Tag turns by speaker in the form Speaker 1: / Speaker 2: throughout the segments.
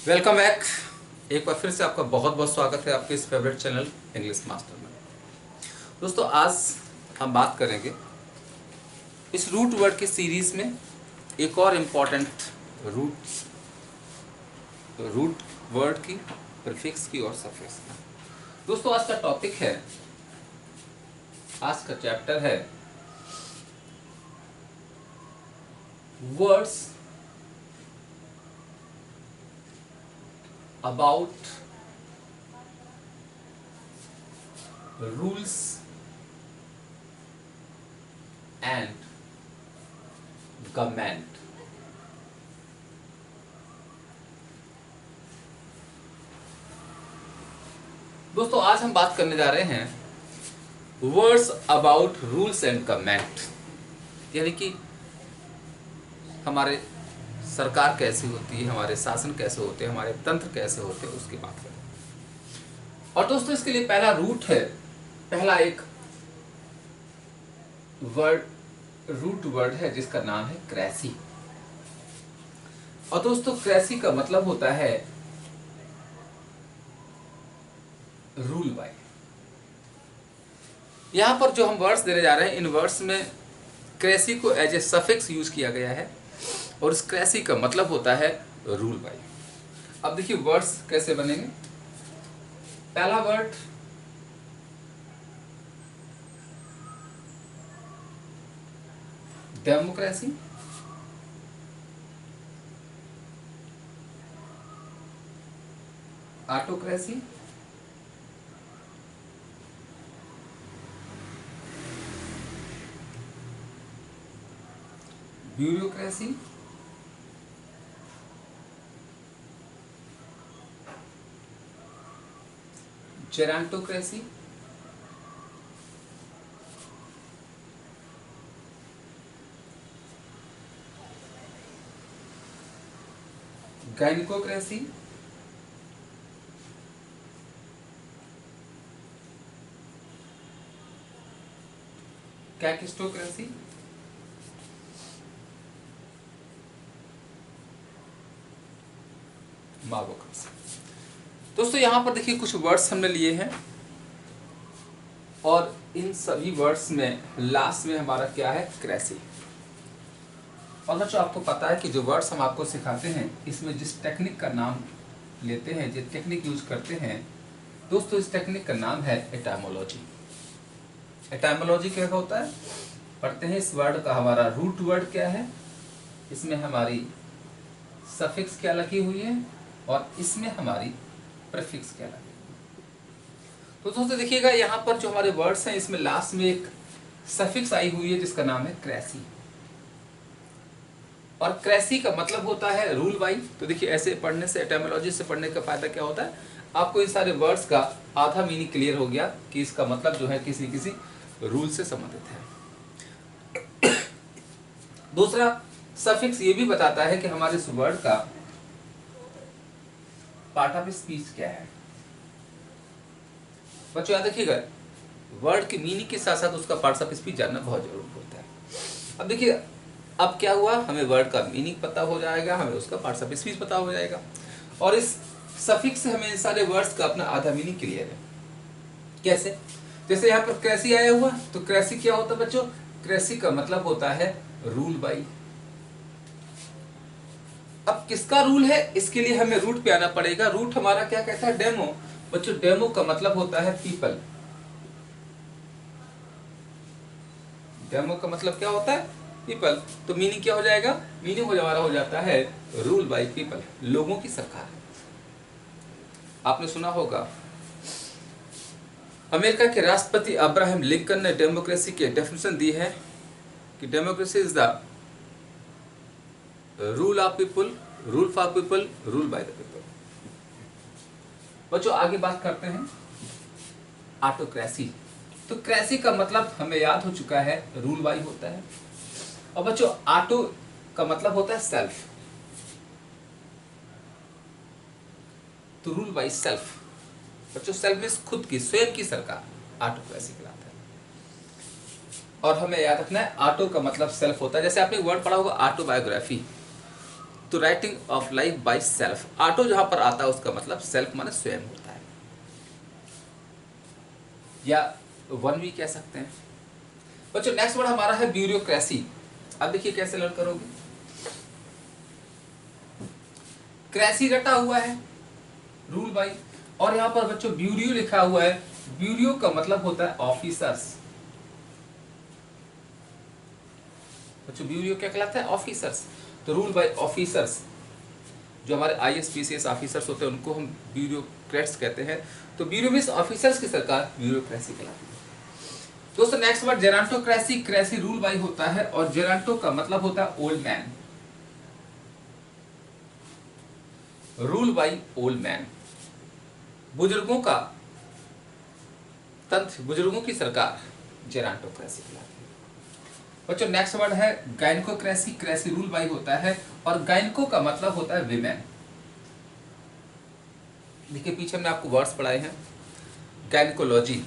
Speaker 1: Welcome back. एक बार फिर से आपका बहुत बहुत स्वागत है आपके इस फेवरेट चैनल इंग्लिश मास्टर में। दोस्तों, आज हम बात करेंगे इस रूट वर्ड की सीरीज में एक और इम्पॉर्टेंट रूट वर्ड की, प्रीफिक्स की और सफिक्स की। दोस्तों, आज का टॉपिक है, आज का चैप्टर है words about rules and government. दोस्तों, आज हम बात करने जा रहे हैं words about rules and government, यानी कि हमारे सरकार कैसी होती है, हमारे शासन कैसे होते हैं, हमारे तंत्र कैसे होते हैं, उसकी बात करें। और दोस्तों, इसके लिए पहला रूट है, पहला एक रूट वर्ड है जिसका नाम है क्रेसी। और दोस्तों, क्रेसी का मतलब होता है रूल बाय। यहां पर जो हम वर्ड्स देने जा रहे हैं, इन वर्ड्स में क्रेसी को एज ए सफिक्स यूज किया गया है और इस क्रेसी का मतलब होता है रूल बाय। अब देखिए वर्ड्स कैसे बनेंगे। पहला वर्ड डेमोक्रेसी, ऑटोक्रेसी, ब्यूरोक्रेसी, जेरांटोक्रेसी, गायनिकोक्रेसी, कैकिस्टोक्रेसी, मावोक्रेसी। दोस्तों, यहां पर देखिए कुछ वर्ड्स हमने लिए हैं और इन सभी वर्ड्स में लास्ट में हमारा क्या है, क्रेसी। और बच्चों, आपको पता है कि जो वर्ड्स हम आपको सिखाते हैं, इसमें जिस टेक्निक का नाम लेते हैं, जिस टेक्निक यूज करते हैं, दोस्तों इस टेक्निक का नाम है एटामोलॉजी। एटामोलॉजी क्या होता है, पढ़ते हैं इस वर्ड का हमारा रूट वर्ड क्या है, इसमें हमारी सफिक्स क्या लगी हुई है और इसमें हमारी प्रीफिक्स क्या लगी हुई है। तो दोस्तों देखिएगा, यहाँ पर जो हमारे वर्ड्स हैं, इसमें लास्ट में एक सफिक्स आई हुई है जिसका नाम है क्रेसी। और क्रेसी का मतलब होता है रूल बाई। तो देखिए, ऐसे पढ़ने से, एटामोलॉजी से पढ़ने का फायदा क्या होता है, आपको इन सारे वर्ड्स का आधा मीनिंग क्लियर हो गया कि इसका मतलब जो है किसी किसी रूल से संबंधित है। दूसरा, सफिक्स ये भी बताता है कि हमारे इस वर्ड का पार्ट ऑफ स्पीच क्या है। बच्चों याद रखिएगा, वर्ड की मीनिंग के साथ साथ उसका पार्ट ऑफ स्पीच जानना बहुत जरूरी होता है। अब देखिए, अब क्या हुआ, हमें वर्ड का मीनिंग पता हो जाएगा, हमें उसका पार्ट ऑफ स्पीच पता हो जाएगा, और इस सफिक्स से हमें इन सारे वर्ड्स का अपना आधा मीनिंग क्लियर है। कैसे? जैसे यहाँ पर क्रेसी आया हुआ, तो क्रेसी क्या होता है बच्चों, क्रेसी का मतलब होता है रूल बाई। अब किसका रूल है, इसके लिए हमें रूट पे आना पड़ेगा। रूट हमारा क्या कहता है, डेमो। बच्चों, डेमो का मतलब होता है पीपल। डेमो का मतलब क्या होता है, पीपल। तो मीनिंग क्या हो जाएगा, मीनिंग हमारा हो जाता है रूल बाय पीपल, लोगों की सरकार। आपने सुना होगा, अमेरिका के राष्ट्रपति अब्राहम लिंकन ने डेमोक्रेसी की डेफिनेशन दी है कि democracy is the rule of people, rule for people, rule by the people. बच्चों, आगे बात करते हैं ऑटोक्रेसी। तो क्रेसी का मतलब हमें याद हो चुका है, रूल बाय होता है। और बच्चों, ऑटो का मतलब होता है सेल्फ, तो रूल बाय सेल्फ। बच्चों, सेल्फ मीन्स खुद की, स्वयं की सरकार, ऑटोक्रेसी कहलाता है। और हमें याद रखना है, ऑटो का मतलब सेल्फ होता है। जैसे आपने वर्ड पढ़ा होगा ऑटोबायोग्राफी, तो writing of life by self, auto जहां पर आता है उसका मतलब सेल्फ माने स्वयं होता है, या वन भी कह सकते हैं बच्चों। नेक्स्ट वर्ड हमारा है ब्यूरोक्रेसी। अब देखिए कैसे लर्न करोगे। क्रेसी रटा हुआ है रूल बाई, और यहां पर बच्चों ब्यूरो लिखा हुआ है। ब्यूरो का मतलब होता है ऑफिसर्स। बच्चों ब्यूरो क्या कहलाता है? ऑफिसर्स। तो रूल बाय ऑफिसर्स, जो हमारे IAS PCS ऑफिसर्स होते हैं उनको हम ब्यूरोक्रेट्स कहते हैं। तो ब्यूरो मींस ऑफिसर्स की सरकार, ब्यूरोक्रेसी कहलाती है। दोस्तों next word gerontocracy. Cracy rule by होता है और जेरांटो का मतलब होता है old man. Rule by old man, बुजुर्गों का तंत्र, बुजुर्गों की सरकार, जेरांटोक्रेसी कहलाती है। बच्चों नेक्स्ट वर्ड है गायनकोक्रेसी। क्रेसी रूल बाई होता है और गायनको का मतलब होता है विमेन। देखिए पीछे हमने आपको वर्ड्स पढ़ाए हैं। गायनकोलॉजी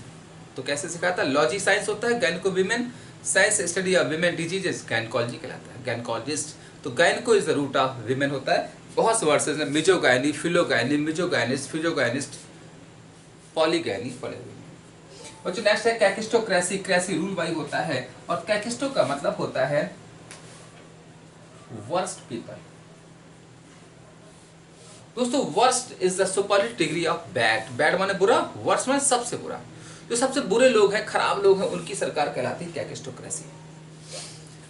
Speaker 1: तो कैसे सिखाता है? लॉजी साइंस होता है, gynaeco women, science study of women diseases gynaecology कहलाता है, गायनकोलॉजिस्ट। तो gynaeco is the root of women होता है। बहुत से वर्ड्स हैं, मिजोगायनी, फिलोगायनी, मिजोगायनिस्ट, फिजोगायनिस्ट, पॉलीगायनी, पॉलीगायनी। बच्चों नेक्स्ट है कैकिस्टोक्रेसी। क्रेसी रूल बाई होता है और कैकिस्टो का मतलब होता है वर्स्ट पीपल। दोस्तों worst is the superlative degree of bad. Bad माने बुरा, वर्स्ट माने सबसे बुरा। जो सबसे बुरे लोग हैं, खराब लोग हैं, उनकी सरकार कहलाती है कैकिस्टोक्रेसी।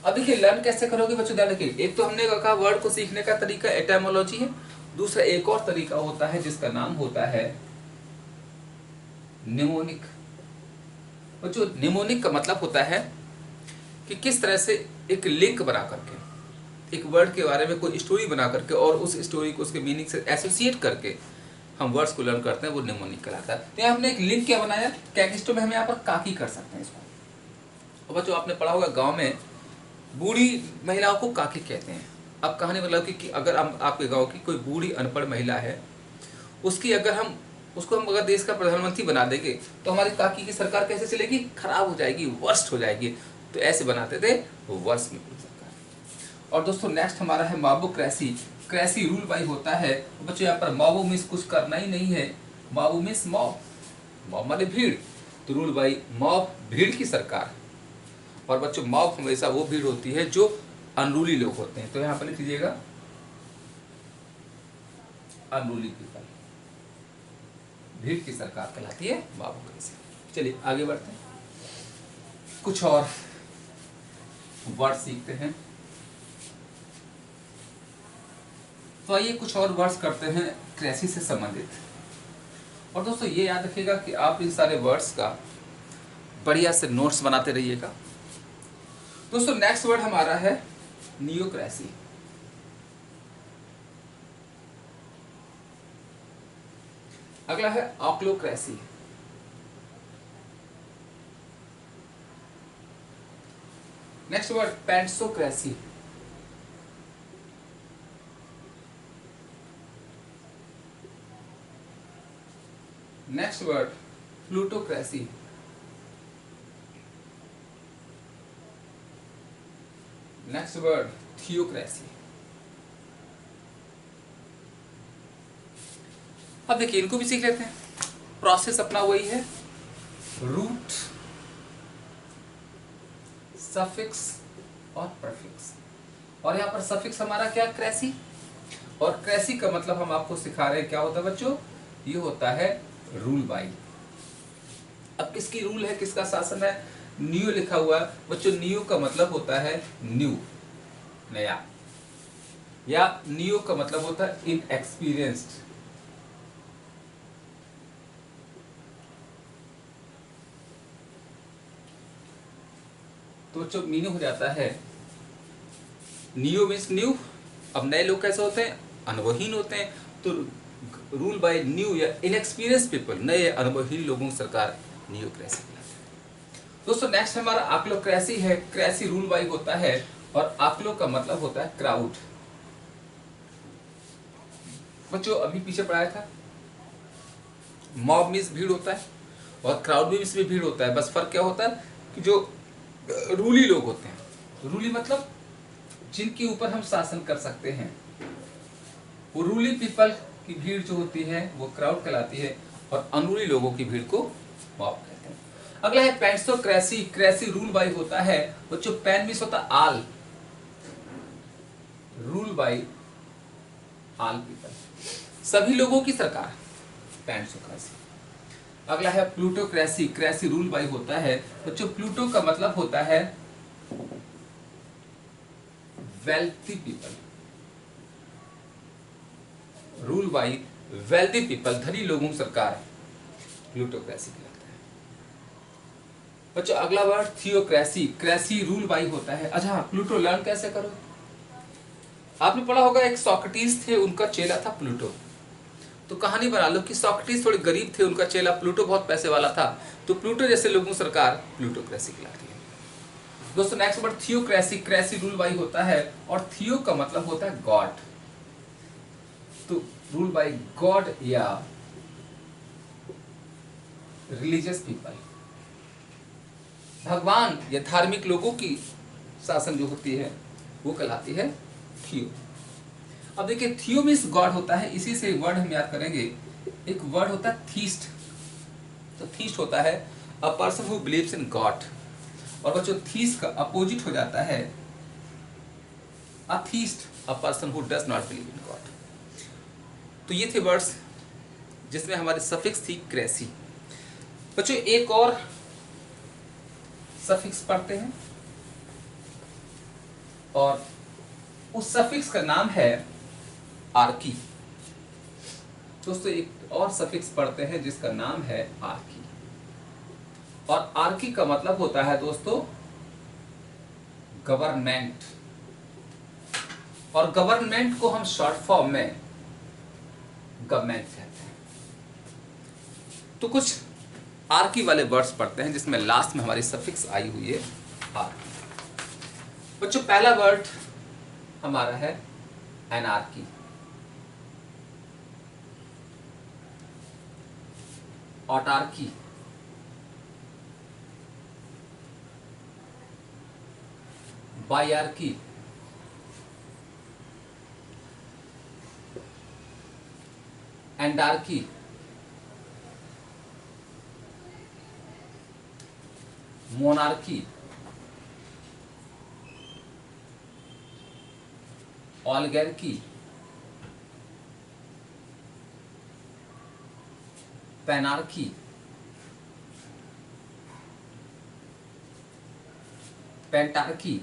Speaker 1: अब देखिए लर्न कैसे करोगे बच्चों, ध्यान रखिए। एक तो हमने कहा वर्ड को सीखने का तरीका एटामोलॉजी है, दूसरा एक और तरीका होता है जिसका नाम होता है निमोनिक। बच्चों निमोनिक का मतलब होता है कि किस तरह से एक लिंक बना करके, एक वर्ड के बारे में कोई स्टोरी बना करके और उस स्टोरी को उसके मीनिंग से एसोसिएट करके हम वर्ड्स को लर्न करते हैं, वो निमोनिक कहलाता है। तो यहाँ हमने एक लिंक क्या बनाया, कैकिस्टो में हम यहाँ पर काकी कर सकते हैं इसको। और बच्चों आपने पढ़ा होगा गांव में बूढ़ी महिलाओं को काकी कहते हैं। अब कहानी मतलब कि अगर हम आपके गांव की कोई बूढ़ी अनपढ़ महिला है, उसकी अगर हम उसको हम अगर देश का प्रधानमंत्री बना देंगे तो हमारी काकी की सरकार कैसे चलेगी? खराब हो जाएगी, वर्स्ट हो जाएगी। तो ऐसे बनाते थे वर्स्ट में सरकार। और दोस्तों नेक्स्ट हमारा है मॉबोक्रेसी। क्रेसी रूल बाई होता है। बच्चों यहाँ पर मॉबो मीन्स कुछ करना ही नहीं है, मॉबो मीन्स मॉब, मॉब माने भीड़। तो रूल बाई मॉब, भीड़ की सरकार। और बच्चों मॉब हमेशा वो भीड़ होती है जो अनरूली लोग होते हैं। तो यहाँ पर लिख लीजिएगा अनरूली पीपल, भीड़ की सरकार कहलाती है मॉबोक्रेसी। चलिए आगे बढ़ते हैं, कुछ और वर्ड सीखते हैं। तो आइए कुछ और वर्ड्स करते हैं क्रेसी से संबंधित। और दोस्तों ये याद रखिएगा कि आप इन सारे वर्ड्स का बढ़िया से नोट्स बनाते रहिएगा। दोस्तों नेक्स्ट वर्ड हमारा है नियोक्रेसी। अगला है ochlocracy. Next word pantisocracy. Next word plutocracy. Next word theocracy. अब देखिए इनको भी सीख लेते हैं। प्रोसेस अपना वही है, रूट, सफिक्स और प्रीफिक्स। और यहाँ पर सफिक्स हमारा क्या, क्रेसी। और क्रेसी का मतलब हम आपको सिखा रहे हैं क्या होता है बच्चों, ये होता है रूल बाई। अब किसकी रूल है, किसका शासन है? न्यू लिखा हुआ है बच्चों। न्यू का मतलब होता है न्यू, नया, या न्यू का मतलब होता है इनएक्सपीरियंस्ड। तो बच्चों मीनिंग हो जाता है न्यू मीन्स न्यू। अब नए लोग कैसे होते हैं? अनुभवहीन होते हैं। तो रूल बाय न्यू या इनएक्सपीरियंस पीपल, नए अनुभवहीन लोगों की सरकार नियोक्रेसी कहलाती है। दोस्तों नेक्स्ट हमारा आक्लोक्रेसी है। क्रेसी रूल बाय होता है और आक्लो का मतलब होता है क्राउड। बच्चों अभी पीछे पढ़ाया था, मॉब मीन्स भीड़ होता है और क्राउड मीन्स भी भीड़ होता है। बस फर्क क्या होता है कि जो रूली लोग होते हैं, रूली मतलब जिनके ऊपर हम शासन कर सकते हैं, वो रूली पीपल की भीड़ जो होती है वो क्राउड कहलाती है, और अनरूली लोगों की भीड़ को मॉब कहते हैं। अगला है पैंसोक्रेसी। क्रेसी रूल बाई होता है बच्चों, पैन मीन्स होता आल, रूल बाई आल पीपल, सभी लोगों की सरकार, पैंसोक्रेसी। अगला है प्लूटोक्रेसी। क्रेसी रूल बाई होता है बच्चों, प्लूटो का मतलब होता है wealthy people, rule by wealthy people, धनी लोगों की सरकार, प्लूटोक्रेसी कहलाता है बच्चों। अगला word theocracy. Cracy rule by होता है, अच्छा प्लूटो लर्न कैसे करो, आपने पढ़ा होगा एक सोक्रेटिस थे, उनका चेला था प्लूटो। तो कहानी बना लो कि सोक्रेटिस थोड़े गरीब थे, उनका चेला प्लूटो बहुत पैसे वाला था, तो प्लूटो जैसे लोगों की सरकार प्लूटोक्रेसी कहलाती है दोस्तों। Next word theocracy. Cracy rule by होता है, और थियो का मतलब होता है गॉड, तो रूल बाई गॉड या रिलीजियस पीपल, भगवान या धार्मिक लोगों की शासन जो होती है वो कहलाती है थियो। अब देखिए थियो मीन्स गॉड होता है, इसी से वर्ड हम याद करेंगे, एक वर्ड होता है थीस्ट। तो थीस्ट होता है a person who believes in God, और बच्चों थीस्ट का अपोजिट हो जाता है atheist, a person who does not believe in God. तो ये थे वर्ड्स जिसमें हमारी सफिक्स थी क्रेसी। बच्चों एक और सफिक्स पढ़ते हैं, और उस सफिक्स का नाम है आर्की। दोस्तों एक और सफिक्स पढ़ते हैं जिसका नाम है आर्की, और आर्की का मतलब होता है दोस्तों गवर्नमेंट, और गवर्नमेंट को हम शॉर्ट फॉर्म में गवर्नमेंट कहते हैं। तो कुछ आर्की वाले वर्ड्स पढ़ते हैं जिसमें लास्ट में हमारी सफिक्स आई हुई है आर्की। बच्चों पहला वर्ड हमारा है एनार्की, ऑटार्की, बायार्की, एंडार्की, मोनार्की, ऑलिगार्की, पैनार्की, पेंटार्की,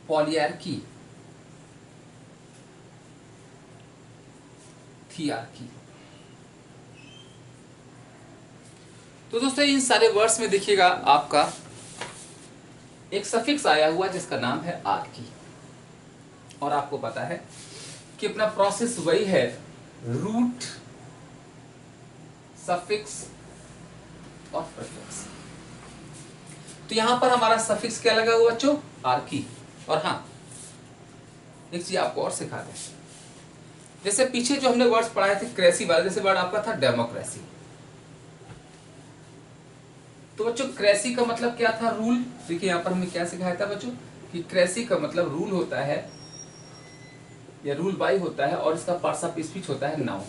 Speaker 1: पॉलियार्की, थियार्की। तो दोस्तों इन सारे वर्ड्स में देखिएगा आपका एक सफिक्स आया हुआ जिसका नाम है आर्की, और आपको पता है कि अपना प्रोसेस वही है, रूट, सफिक्स और प्रीफिक्स। तो यहां पर हमारा सफिक्स क्या लगा हुआ बच्चों, आर्की। और हाँ एक चीज आपको और सिखा दें, जैसे पीछे जो हमने वर्ड्स पढ़ाए थे क्रेसी वाले, जैसे वर्ड आपका था डेमोक्रेसी, तो बच्चों क्रेसी का मतलब क्या था, रूल। देखिए यहां पर हमें क्या सिखाया था बच्चों कि क्रेसी का मतलब रूल होता है या रूल बाई होता है, और इसका पार्ट्स ऑफ स्पीच होता है नाउन।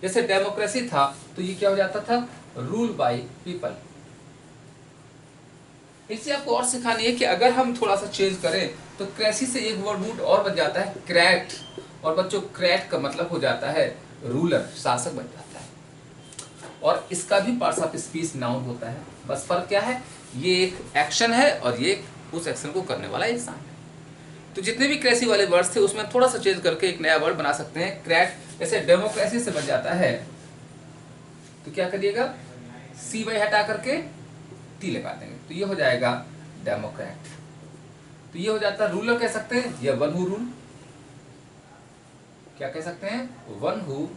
Speaker 1: जैसे डेमोक्रेसी था तो ये क्या हो जाता था, रूल बाई पीपल। इससे आपको और सिखानी है कि अगर हम थोड़ा सा चेंज करें तो क्रेसी से एक वर्ड रूट और बन जाता है क्रैट, और बच्चों क्रैट का मतलब हो जाता है रूलर, शासक बन जाता है, और इसका भी पार्ट्स ऑफ स्पीच नाउन होता है। बस फर्क क्या है, ये एक एक्शन है और ये उस एक्शन को करने वाला इंसान है। तो जितने भी क्रेसी वाले वर्ड्स थे उसमें थोड़ा सा चेंज करके एक नया वर्ड बना सकते हैं, क्रैट। जैसे डेमोक्रेसी से बन जाता है तो क्या करिएगा, सी वाई हटा करके टी लगा देंगे, तो ये हो जाएगा डेमोक्रेट। तो ये हो जाता है रूलर कह सकते हैं, या वन हु रूल, क्या कह सकते हैं, वन हु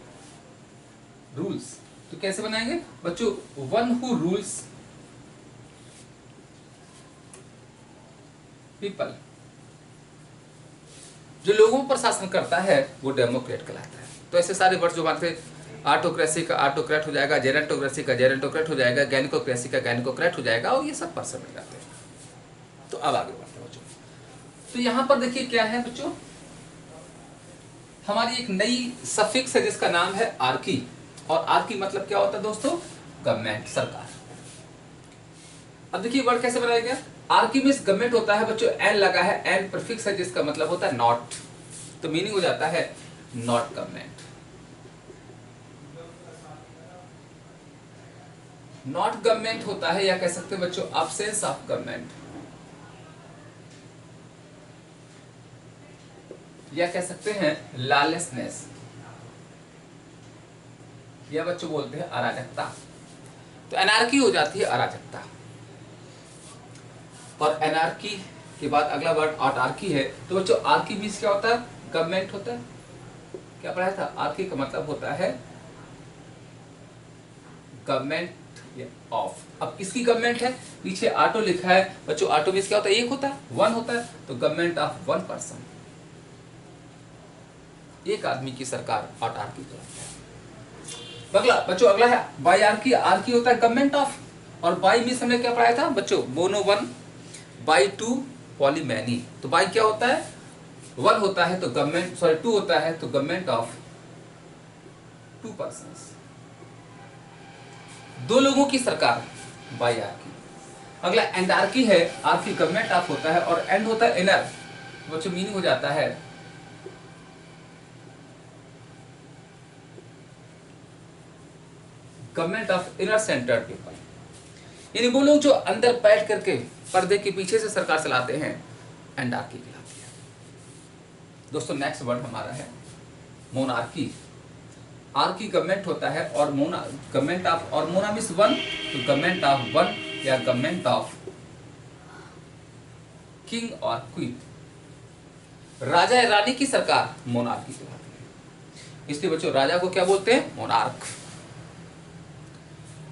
Speaker 1: रूल्स। तो कैसे बनाएंगे बच्चों, वन हु रूल्स पीपल, जो लोगों पर शासन करता है वो डेमोक्रेट कहलाता है। तो ऐसे सारे वर्ड जो बात है, ऑटोक्रेसी का ऑटोक्रेट हो जाएगा, जेरेंटोक्रेसी का जेरेंटोक्रेट हो जाएगा, गैनिकोक्रेसी का गैनिकोक्रेट हो जाएगा, और ये सब पर्सन मिल जाते हैं। तो अब आगे बढ़ते हैं बच्चों, तो यहां पर देखिए क्या है बच्चों, हमारी एक नई सफिक्स है जिसका नाम है आर्की। और आर्की मतलब क्या होता है दोस्तों, गवर्नमेंट, सरकार। अब देखिए वर्ड कैसे बनाया गया, आर्की मींस गवर्नमेंट होता है बच्चों, एन लगा है, एन प्रीफिक्स है जिसका मतलब होता है नॉट, तो मीनिंग हो जाता है नॉट गवर्नमेंट। नॉट गवर्नमेंट होता है, या कह सकते हैं बच्चों अब्सेंस ऑफ गवर्नमेंट, या कह सकते हैं लॉलेसनेस, या बच्चों बोलते हैं अराजकता। तो एनार्की हो जाती है अराजकता। और एनार्की के बाद अगला वर्ड ऑटार्की है। तो बच्चों आर्की मींस क्या होता है, गवर्नमेंट होता है। क्या पढ़ाया था, आर्की का मतलब होता है गवर्नमेंट ऑफ। अब किसकी गवर्नमेंट है, पीछे ऑटो लिखा है बच्चों, ऑटो मींस क्या होता है, एक होता है, वन होता है, तो गवर्नमेंट ऑफ वन पर्सन, एक आदमी की सरकार ऑटार्की कहलाता है। अगला बच्चों अगला है बाई आर्की। आर्की होता है गवर्नमेंट ऑफ, और बाई मींस हमने क्या पढ़ाया था बच्चों, mono one, by two, poly many. तो बाई क्या होता है, वन होता है तो गवर्नमेंट, सॉरी टू होता है तो गवर्नमेंट ऑफ टू पर्सन्स, दो लोगों की सरकार, बाई आर्की। अगला एंडार्की है, आर्की गवर्नमेंट ऑफ होता है और एंड होता है इनर, बच्चों मीनिंग हो जाता है government of inner centred people, यानी वो लोग जो अंदर बैठ करके पर्दे के पीछे से सरकार चलाते हैं, एंडार्की कहलाती है। दोस्तों नेक्स्ट वर्ड हमारा है मोनार्की। आर्की गवर्नमेंट होता है और मोना गवर्नमेंट ऑफ, और मोना मींस वन, तो गवर्नमेंट ऑफ वन या गवर्नमेंट ऑफ किंग और क्वीन, राजा या रानी की सरकार मोनार्की कहलाती है। इसलिए बच्चों राजा को क्या बोलते हैं, मोनार्क।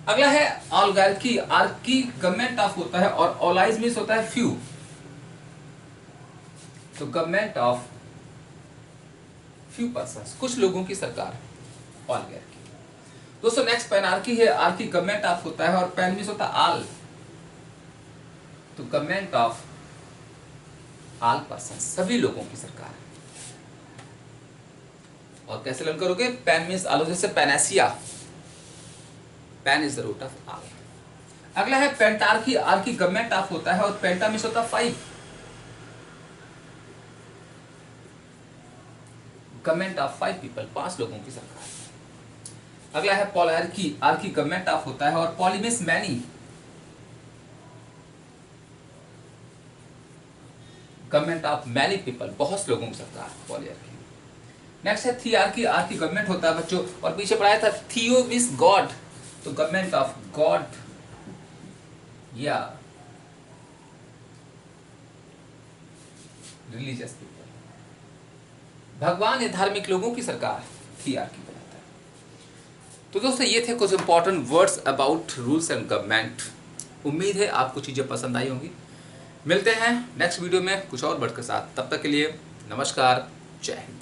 Speaker 1: अगला है ऑलिगार्की। आर्की गवर्नमेंट ऑफ होता है और ऑलाइज मींस होता है फ्यू, तो गवर्नमेंट ऑफ फ्यू पर्सन्स, कुछ लोगों की सरकार, ऑलिगार्की। दोस्तों नेक्स्ट पैनार्की है। आर्की गवर्नमेंट ऑफ होता है और पैन मींस होता है ऑल, तो गवर्नमेंट ऑफ ऑल पर्सन्स, सभी लोगों की सरकार। और कैसे लर्न करोगे, पैन मींस आलो, जैसे panacea, pan is the root of all. अगला है पेंटार्की। आर्की गवर्नमेंट ऑफ होता है और पेंटा मींस होता है five, government of five people, पांच लोगों की सरकार। अगला है पॉलार्की। आर्की गवर्नमेंट ऑफ होता है और poly means many, government of many people, बहुत लोगों की सरकार, पॉलीआर्की। नेक्स्ट है थियार्की। आर्की गवर्नमेंट होता है बच्चों, और पीछे पढ़ाया था थियो मींस गॉड, तो गवर्नमेंट ऑफ गॉड या रिलीजियस पीपल, भगवान या धार्मिक लोगों की सरकार, थियार्की कहलाता है। तो दोस्तों ये थे कुछ important words about rules and government. उम्मीद है आपको चीजें पसंद आई होंगी। मिलते हैं नेक्स्ट वीडियो में कुछ और वर्ड के साथ, तब तक के लिए नमस्कार, जय हिंद।